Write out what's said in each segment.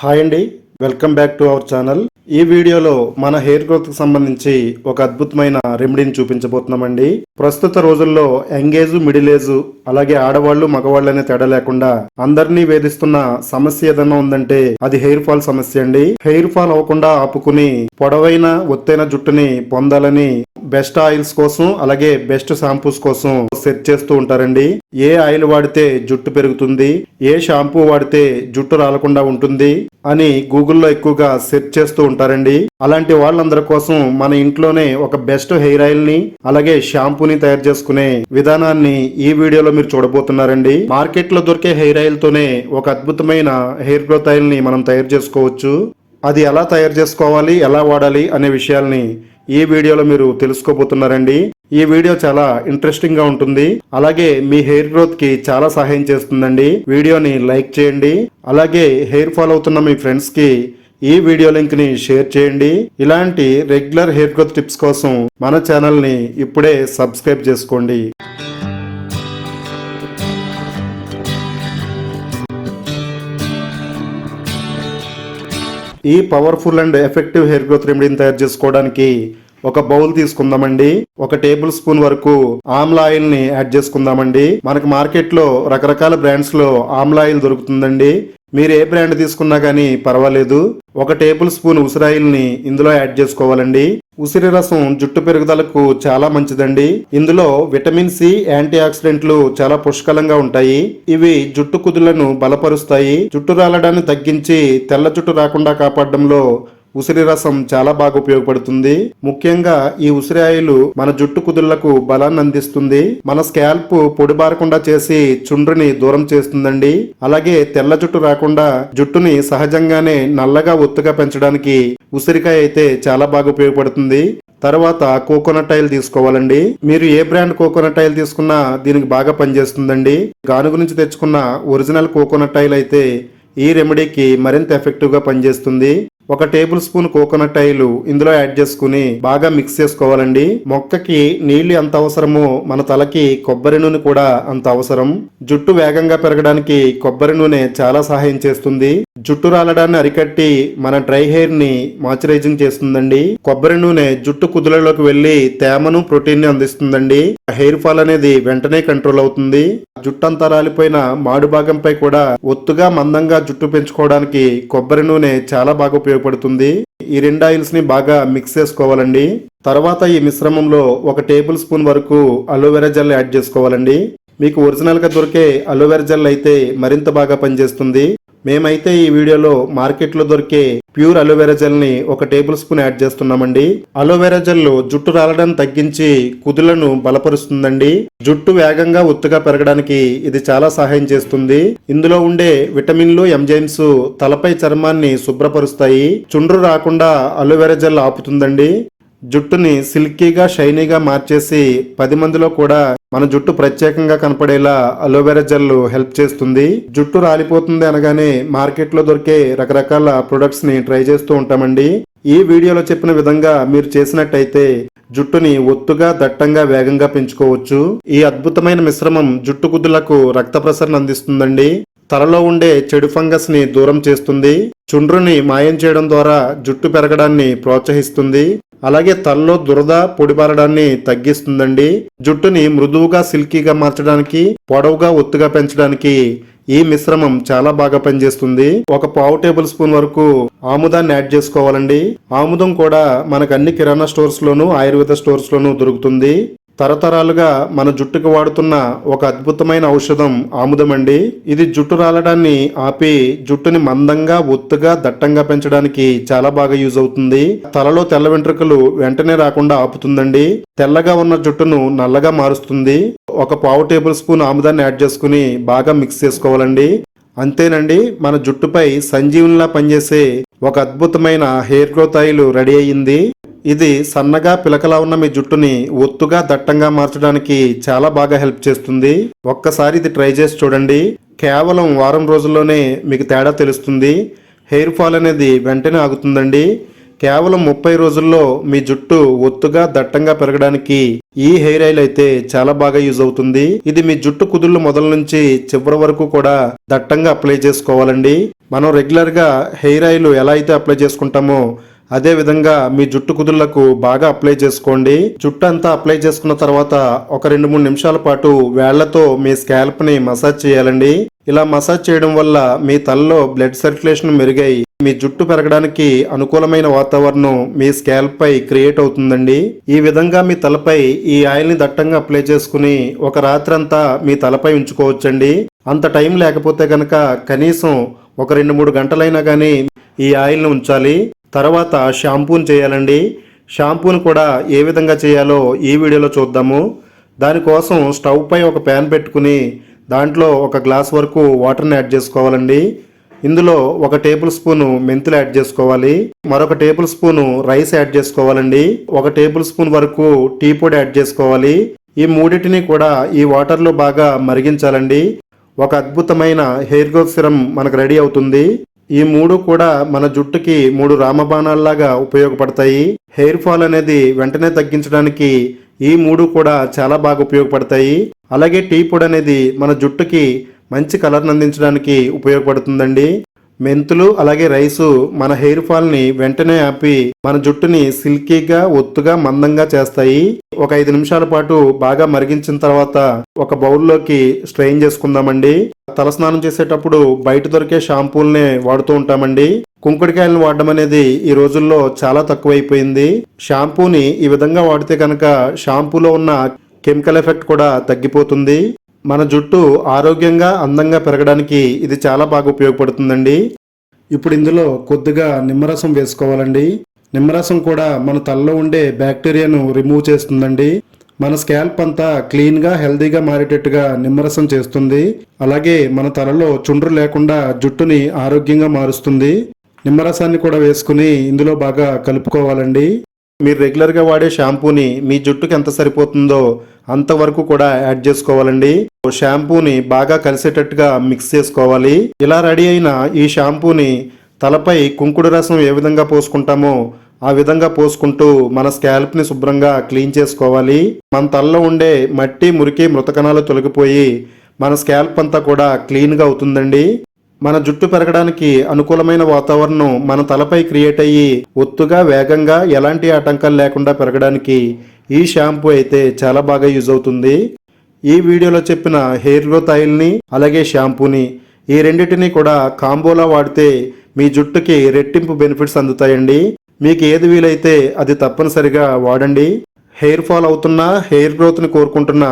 Hi అండి, welcome back to our channel. ఈ వీడియోలో మన హెయిర్ గ్రోత్ కి సంబంధించి ఒక అద్భుతమైన రెమెడీని చూపించబోతున్నామండి. ప్రస్తుత రోజుల్లో యంగ్ ఏజ్, మిడిల్ ఏజ్, అలాగే ఆడవాళ్లు మగవాళ్ళు అనే తేడా లేకుండా అందరినీ వేధిస్తున్న సమస్య ఏదైనా ఉందంటే అది హెయిర్ ఫాల్ సమస్య అండి. హెయిర్ ఫాల్ అవ్వకుండా ఆపుకుని పొడవైన ఒత్తైన జుట్టుని పొందాలని బెస్ట్ ఆయిల్స్ కోసం అలాగే బెస్ట్ షాంపూస్ కోసం సెర్చ్ చేస్తూ ఉంటారండి. ఏ ఆయిల్ వాడితే జుట్టు పెరుగుతుంది, ఏ షాంపూ వాడితే జుట్టు రాలకుండా ఉంటుంది అని గూగుల్లో ఎక్కువగా సెర్చ్ చేస్తూ ఉంటారండి. అలాంటి వాళ్ళందరి కోసం మన ఇంట్లోనే ఒక బెస్ట్ హెయిర్ ఆయిల్ ని అలాగే షాంపూని తయారు చేసుకునే విధానాన్ని ఈ వీడియోలో మీరు చూడబోతున్నారండి. మార్కెట్ లో దొరికే హెయిర్ ఆయిల్ తోనే ఒక అద్భుతమైన హెయిర్ గ్రోత్ ఆయిల్ ని మనం తయారు చేసుకోవచ్చు. అది ఎలా తయారు చేసుకోవాలి, ఎలా వాడాలి అనే విషయాల్ని ఈ వీడియోలో మీరు తెలుసుకోబోతున్నారండి. ఈ వీడియో చాలా ఇంట్రెస్టింగ్ గా ఉంటుంది, అలాగే మీ హెయిర్ గ్రోత్ కి చాలా సహాయం చేస్తుందండి. వీడియోని లైక్ చేయండి, అలాగే హెయిర్ ఫాల్ అవుతున్న మీ ఫ్రెండ్స్ కి ఈ వీడియో లింక్ ని షేర్ చేయండి. ఇలాంటి రెగ్యులర్ హెయిర్ గ్రోత్ టిప్స్ కోసం మన ఛానల్ ని ఇప్పుడే సబ్స్క్రైబ్ చేసుకోండి. ఈ powerful and effective hair growth రెమెడీని తయారు చేసుకోవడానికి ఒక బౌల్ తీసుకుందామండి. 1 టేబుల్ స్పూన్ వరకు ఆమ్లా ఆయిల్ ని యాడ్ చేసుకుందామండి. మనకి మార్కెట్ లో రకరకాల బ్రాండ్స్ లో ఆమ్లా ఆయిల్ దొరుకుతుందండి. మీరు ఏ బ్రాండ్ తీసుకున్నా గానీ పర్వాలేదు. 1 టేబుల్ స్పూన్ ఉసిరాయిల్ ని ఇందులో యాడ్ చేసుకోవాలండి. ఉసిరి రసం జుట్టు పెరుగుదలకు చాలా మంచిదండి. ఇందులో విటమిన్ సి, యాంటీ ఆక్సిడెంట్లు చాలా పుష్కలంగా ఉంటాయి. ఇవి జుట్టు కుదులను బలపరుస్తాయి. జుట్టు రాలడాన్ని తగ్గించి తెల్ల జుట్టు రాకుండా కాపాడడంలో ఉసిరి రసం చాలా బాగా ఉపయోగపడుతుంది. ముఖ్యంగా ఈ ఉసిరి ఆయిల్ మన జుట్టు కుదుళ్లకు బలాన్ని అందిస్తుంది. మన స్కాల్ప్ పొడిబారకుండా చేసి చుండ్రుని దూరం చేస్తుందండి. అలాగే తెల్ల జుట్టు రాకుండా జుట్టుని సహజంగానే నల్లగా ఒత్తుగా పెంచడానికి ఉసిరికాయ అయితే చాలా బాగా ఉపయోగపడుతుంది. తర్వాత కోకోనట్ ఆయిల్ తీసుకోవాలండి. మీరు ఏ బ్రాండ్ కోకోనట్ ఆయిల్ తీసుకున్నా దీనికి బాగా పనిచేస్తుందండి. గానుగు నుంచి తెచ్చుకున్న ఒరిజినల్ కోకోనట్ ఆయిల్ అయితే ఈ రెమెడీకి మరింత ఎఫెక్టివ్ గా పనిచేస్తుంది. 1 టేబుల్ స్పూన్ కోకోనట్ ఆయిల్ ఇందులో యాడ్ చేసుకుని బాగా మిక్స్ చేసుకోవాలండి. మొక్కకి నీళ్లు ఎంత అవసరమో మన తలకి కొబ్బరి నూనె కూడా అంత అవసరం. జుట్టు వేగంగా పెరగడానికి కొబ్బరి నూనె చాలా సహాయం చేస్తుంది. జుట్టు రాలడాన్ని అరికట్టి మన డ్రై హెయిర్ ని మాయిశ్చరైజింగ్ చేస్తుందండి. కొబ్బరి నూనె జుట్టు కుదులలోకి వెళ్లి తేమను, ప్రోటీన్ ని అందిస్తుందండి. హెయిర్ ఫాల్ అనేది వెంటనే కంట్రోల్ అవుతుంది. జుట్టంతా రాలిపోయిన మాడు భాగంపై కూడా ఒత్తుగా మందంగా జుట్టు పెంచుకోవడానికి కొబ్బరి నూనె చాలా బాగా ఉపయోగపడుతుంది. ఈ 2 ఆయిల్స్ ని బాగా మిక్స్ చేసుకోవాలండి. తర్వాత ఈ మిశ్రమంలో 1 టేబుల్ స్పూన్ వరకు అలోవెరా జెల్ యాడ్ చేసుకోవాలండి. మీకు ఒరిజినల్ గా దొరికే అలోవెరా జెల్ అయితే మరింత బాగా పనిచేస్తుంది. మేమైతే ఈ వీడియోలో మార్కెట్ లో దొరికే ప్యూర్ అలోవెరా జెల్ ని 1 టేబుల్ స్పూన్ యాడ్ చేస్తున్నామండి. అలోవెరా జెల్ జుట్టు రాలడాన్ని తగ్గించి కుదులను బలపరుస్తుందండి. జుట్టు వేగంగా ఒత్తుగా పెరగడానికి ఇది చాలా సహాయం చేస్తుంది. ఇందులో ఉండే విటమిన్లు, ఎంజైమ్స్ తలపై చర్మాన్ని శుభ్రపరుస్తాయి. చుండ్రు రాకుండా అలోవెరా జెల్ ఆపుతుందండి. జుట్టుని సిల్కీగా, షైనీగా మార్చేసి 10 మందిలో కూడా మన జుట్టు ప్రత్యేకంగా కనపడేలా అలోవెరా జెల్ హెల్ప్ చేస్తుంది. జుట్టు రాలిపోతుంది అనగానే మార్కెట్ లో దొరికే రకరకాల ప్రొడక్ట్స్ ని ట్రై చేస్తూ ఉంటామండి. ఈ వీడియోలో చెప్పిన విధంగా మీరు చేసినట్టయితే జుట్టుని ఒత్తుగా, దట్టంగా, వేగంగా పెంచుకోవచ్చు. ఈ అద్భుతమైన మిశ్రమం జుట్టు కుదులకు రక్త ప్రసరణ అందిస్తుందండి. తలలో ఉండే చెడు ఫంగస్ ని దూరం చేస్తుంది. చుండ్రుని మాయం చేయడం ద్వారా జుట్టు పెరగడాన్ని ప్రోత్సహిస్తుంది. అలాగే తలలో దురద, పొడిబారడాన్ని తగ్గిస్తుందండి. జుట్టుని మృదువుగా, సిల్కీగా మార్చడానికి, పొడవుగా, ఒత్తుగా పెంచడానికి ఈ మిశ్రమం చాలా బాగా పనిచేస్తుంది. 1 టేబుల్ స్పూన్ వరకు ఆముదాన్ని యాడ్ చేసుకోవాలండి. ఆముదం కూడా మనకు అన్ని కిరాణా స్టోర్స్ లోను, ఆయుర్వేద స్టోర్స్ లోను దొరుకుతుంది. తరతరాలుగా మన జుట్టుకు వాడుతున్న ఒక అద్భుతమైన ఔషధం ఆముదం అండి. ఇది జుట్టు రాలడాన్ని ఆపి జుట్టుని మందంగా, ఒత్తుగా, దట్టంగా పెంచడానికి చాలా బాగా యూజ్ అవుతుంది. తలలో తెల్ల వెంట్రుకలు వెంటనే రాకుండా ఆపుతుందండి. తెల్లగా ఉన్న జుట్టును నల్లగా మారుస్తుంది. 1 టేబుల్ స్పూన్ ఆముదాన్ని యాడ్ చేసుకుని బాగా మిక్స్ చేసుకోవాలండి. అంతేనండి, మన జుట్టుపై సంజీవునిలా పనిచేసే ఒక అద్భుతమైన హెయిర్ గ్రోత్ ఆయిల్ రెడీ అయ్యింది. ఇది సన్నగా, పిలకలా ఉన్న మీ జుట్టుని ఒత్తుగా, దట్టంగా మార్చడానికి చాలా బాగా హెల్ప్ చేస్తుంది. ఒక్కసారి ఇది ట్రై చేసి చూడండి. కేవలం వారం రోజుల్లోనే మీకు తేడా తెలుస్తుంది. హెయిర్ ఫాల్ అనేది వెంటనే ఆగుతుందండి. కేవలం 30 రోజుల్లో మీ జుట్టు ఒత్తుగా దట్టంగా పెరగడానికి ఈ హెయిర్ ఆయిల్ అయితే చాలా బాగా యూజ్ అవుతుంది. ఇది మీ జుట్టు కుదుళ్ళు మొదల నుంచి చివరి వరకు కూడా దట్టంగా అప్లై చేసుకోవాలండి. మనం రెగ్యులర్ గా హెయిర్ ఆయిల్ ఎలా అయితే అప్లై చేసుకుంటామో అదే విధంగా మీ జుట్టు కుదుళ్లకు బాగా అప్లై చేసుకోండి. జుట్టు అంతా అప్లై చేసుకున్న తర్వాత ఒక 2-3 నిమిషాల పాటు వేళ్లతో మీ స్కాల్ప్ ని మసాజ్ చేయాలండి. ఇలా మసాజ్ చేయడం వల్ల మీ తలలో బ్లడ్ సర్క్యులేషన్ మెరుగై మీ జుట్టు పెరగడానికి అనుకూలమైన వాతావరణం మీ స్కాల్ప్ పై క్రియేట్ అవుతుందండి. ఈ విధంగా మీ తలపై ఈ ఆయిల్ ని దట్టంగా అప్లై చేసుకుని ఒక రాత్రంతా మీ తలపై ఉంచుకోవచ్చండి. అంత టైం లేకపోతే కనుక కనీసం ఒక 2-3 గంటలైనా కానీ ఈ ఆయిల్ ని ఉంచాలి. తర్వాత షాంపూని చేయాలండి. షాంపూని కూడా ఏ విధంగా చేయాలో ఈ వీడియోలో చూద్దాము. దానికోసం స్టవ్ పై ఒక ప్యాన్ పెట్టుకుని దాంట్లో ఒక గ్లాస్ వరకు వాటర్ని యాడ్ చేసుకోవాలండి. ఇందులో 1 టేబుల్ స్పూను మెంతులు యాడ్ చేసుకోవాలి. మరొక టేబుల్ స్పూను రైస్ యాడ్ చేసుకోవాలండి. 1 టేబుల్ స్పూన్ వరకు టీ పొడి యాడ్ చేసుకోవాలి. ఈ మూడింటిని కూడా ఈ వాటర్లో బాగా మరిగించాలండి. ఒక అద్భుతమైన హెయిర్ గ్రోత్ సిరమ్ మనకు రెడీ అవుతుంది. ఈ 3 కూడా మన జుట్టుకి 3 రామబాణాల్లాగా ఉపయోగపడతాయి. హెయిర్ ఫాల్ అనేది వెంటనే తగ్గించడానికి ఈ 3 కూడా చాలా బాగా ఉపయోగపడతాయి. అలాగే టీ పొడి అనేది మన జుట్టుకి మంచి కలర్ని అందించడానికి ఉపయోగపడుతుందండి. మెంతులు అలాగే రైసు మన హెయిర్ ఫాల్ ని వెంటనే ఆపి మన జుట్టుని సిల్కీగా ఒత్తుగా మందంగా చేస్తాయి. ఒక 5 నిమిషాల పాటు బాగా మరిగించిన తర్వాత ఒక బౌల్లోకి స్ట్రెయిన్ చేసుకుందామండి. తలస్నానం చేసేటప్పుడు బయట దొరికే షాంపూల్నే వాడుతూ ఉంటామండి. కుంకుడికాయలను వాడడం అనేది ఈ రోజుల్లో చాలా తక్కువైపోయింది. షాంపూని ఈ విధంగా వాడితే కనుక షాంపూలో ఉన్న కెమికల్ ఎఫెక్ట్ కూడా తగ్గిపోతుంది. మన జుట్టు ఆరోగ్యంగా అందంగా పెరగడానికి ఇది చాలా బాగా ఉపయోగపడుతుందండి. ఇప్పుడు ఇందులో కొద్దిగా నిమ్మరసం వేసుకోవాలండి. నిమ్మరసం కూడా మన తలలో ఉండే బ్యాక్టీరియాను రిమూవ్ చేస్తుందండి. మన స్కాల్ప్ అంతా క్లీన్గా హెల్దీగా మారేటట్టుగా నిమ్మరసం చేస్తుంది. అలాగే మన తలలో చుండ్రు లేకుండా జుట్టుని ఆరోగ్యంగా మారుస్తుంది. నిమ్మరసాన్ని కూడా వేసుకుని ఇందులో బాగా కలుపుకోవాలండి. మీరు రెగ్యులర్గా వాడే షాంపూని మీ జుట్టుకి ఎంత సరిపోతుందో అంతవరకు కూడా యాడ్ చేసుకోవాలండి. షాంపూని బాగా కలిసేటట్టుగా మిక్స్ చేసుకోవాలి. ఇలా రెడీ అయిన ఈ షాంపూని తలపై కుంకుడు రసం ఏ విధంగా పోసుకుంటామో ఆ విధంగా పోసుకుంటూ మన స్కాల్ప్ని శుభ్రంగా క్లీన్ చేసుకోవాలి. మన తలలో ఉండే మట్టి మురికి మృతకణాలు తొలగిపోయి మన స్కాల్ప్ అంతా కూడా క్లీన్గా అవుతుందండి. మన జుట్టు పెరగడానికి అనుకూలమైన వాతావరణం మన తలపై క్రియేట్ అయ్యి ఒత్తుగా వేగంగా ఎలాంటి ఆటంకాలు లేకుండా పెరగడానికి ఈ షాంపూ అయితే చాలా బాగా యూజ్ అవుతుంది. ఈ వీడియోలో చెప్పిన హెయిర్ గ్రోత్ ఆయిల్ని అలాగే షాంపూని ఈ రెండింటిని కూడా కాంబోలా వాడితే మీ జుట్టుకి రెట్టింపు బెనిఫిట్స్ అందుతాయండి. మీకు ఏది వీలైతే అది తప్పనిసరిగా వాడండి. హెయిర్ ఫాల్ అవుతున్నా హెయిర్ గ్రోత్ని కోరుకుంటున్నా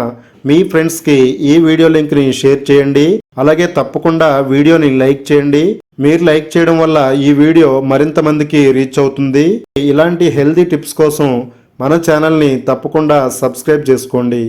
మీ ఫ్రెండ్స్కి ఈ వీడియో లింక్ని షేర్ చేయండి. అలాగే తప్పకుండా వీడియోని లైక్ చేయండి. మీరు లైక్ చేయడం వల్ల ఈ వీడియో మరింత మందికి రీచ్ అవుతుంది. ఇలాంటి హెల్దీ టిప్స్ కోసం మన ఛానల్ని తప్పకుండా సబ్స్క్రైబ్ చేసుకోండి.